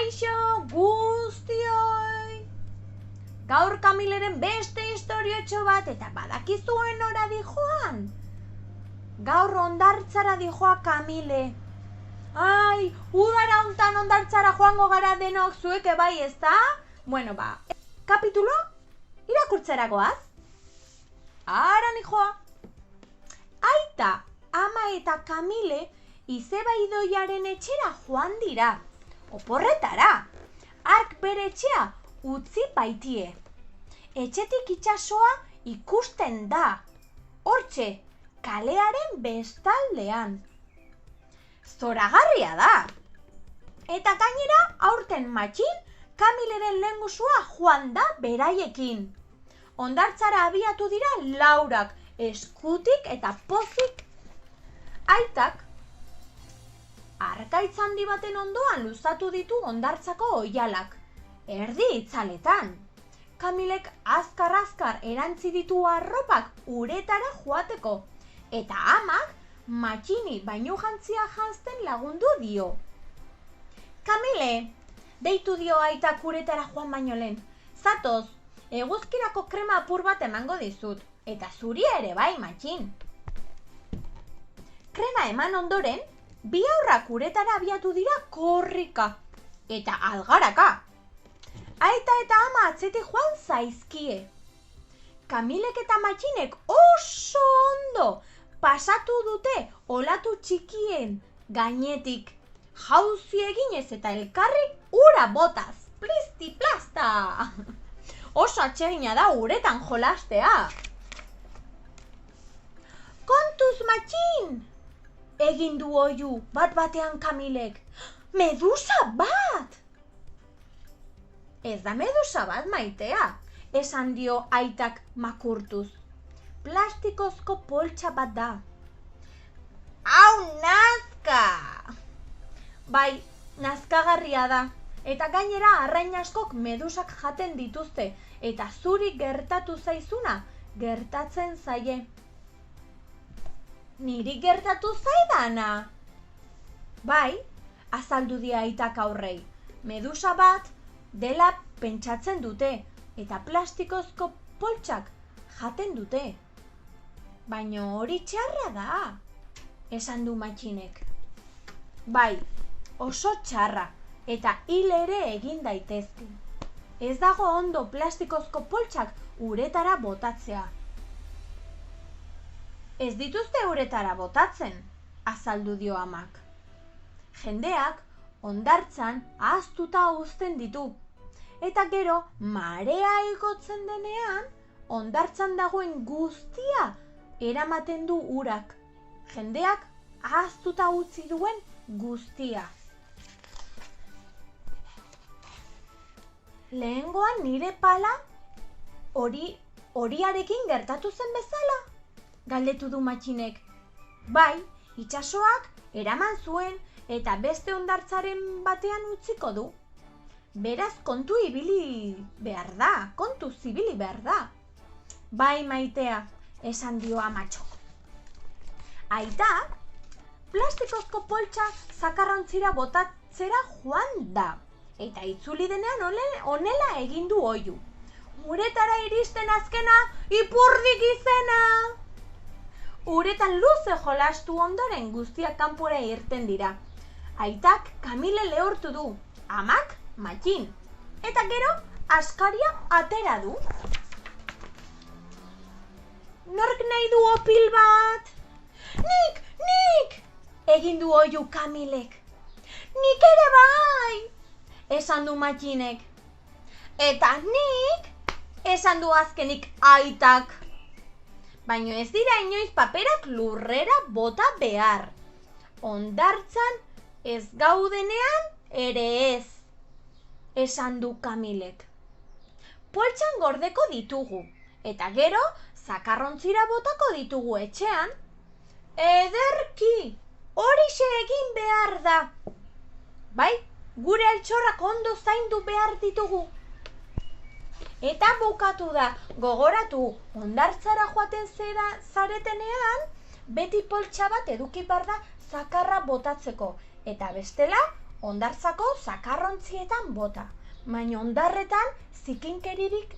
Kaixo guztioi! Gaur Kamileren beste historiotxo bat eta badakizuen ora dijoan? Gaur hondartzara dijoa Kamile. Ai, udara hontan hondartzara joango gara denok zueke bai, ezta? Bueno, kapitulo irakurtzeragoaz. Ara nijoa. Aita, ama eta Kamile izeba idoiaren etxera joan dira. Oporretara, hark bere etxea utzi baitie. Etxetik itsasoa ikusten da. Hortxe, kalearen bestaldean. Zoragarria da. Eta gainera, aurten matxin, Kamileren lehengusua joan da beraiekin. Hondartzara abiatu dira laurak, eskutik eta pozik. Aitak, arkaitz handi baten ondoan luzatu ditu hondartzako oihalak, erdi itzaletan. Kamilek azkar-azkar erantzi ditu arropak uretara joateko, eta amak matxini bainu jantzia janzten lagundu dio. Kamile, deitu dio aitak uretara joan baino lehen. Zatoz, eguzkirako krema apur bat emango dizut, eta zuri ere bai, matxin. Krema eman ondoren, bi haurrak uretara abiatu dira korrika, eta algaraka. Aita eta ama atzetik joan zaizkie. Kamilek eta matxinek oso ondo pasatu dute olatu txikien gainetik, jauzi eginez eta elkarri ura botaz, plisti-plasta. Oso atsegina da uretan jolastea. Kontuz, matxin! Egin du oihu bat-batean Kamilek. Medusa bat! Ez da medusa bat, maitea, esan dio aitak makurtuz. Plastikozko poltsa bat da. Hau nazka! Bai, nazkagarria da. Eta gainera arrain askok medusak jaten dituzte, eta zuri gertatu zaizuna gertatzen zaie. Niri gertatu zaidana? Bai, azaldu dia aitak aurrei. Medusa bat dela pentsatzen dute, eta plastikozko poltsak jaten dute. Baina hori txarra da, esan du matxinek. Bai, oso txarra, eta hil ere egin daitezke. Ez dago ondo plastikozko poltsak uretara botatzea. Ez dituzte uretara botatzen, azaldu dio amak. Jendeak hondartzan ahaztuta uzten ditu. Eta gero, marea igotzen denean, hondartzan dagoen guztia eramaten du urak. Jendeak ahaztuta utzi duen guztia. Lehengoan nire pala horiarekin gertatu zen bezala? Galdetu du matxinek. Bai, itsasoak eraman zuen eta beste hondartzaren batean utziko du. Beraz kontuz ibili behar da. Bai, maitea, esan dio amatxok. Aita, plastikozko poltsa zakarrontzira botatzera joan da. Eta itzuli denean honela egin du oihu. Uretara iristen azkena ipurdik izena. Uretan luze jolastu ondoren guztiak kanpora irten dira. Aitak Kamile lehortu du, amak matxin. Eta gero askaria atera du. Nork nahi du opil bat? Nik! Egin du oihu Kamilek. Nik ere bai! Esan du matxinek. Eta nik, esan du azkenik aitak. Baina ez dira inoiz paperak lurrera bota behar. Hondartzan ez gaudenean ere ez, esan du Kamilek. Poltsan gordeko ditugu, eta gero zakarrontzira botako ditugu etxean. Ederki, horixe egin behar da. Bai, gure altxorrak ondo zaindu behar ditugu. Eta bukatu da, gogoratu, hondartzara joaten zaretenean, beti poltsa bat eduki behar da zakarra botatzeko, eta bestela Hondartzako zakarrontzietan bota, baina hondarretan zikinkeririk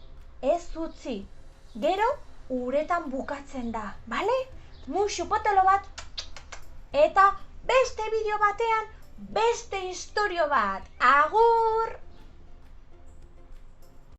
ez utzi. Gero, uretan bukatzen da, bale? Muxu potolo bat, eta beste bideo batean, beste istorio bat. Agur!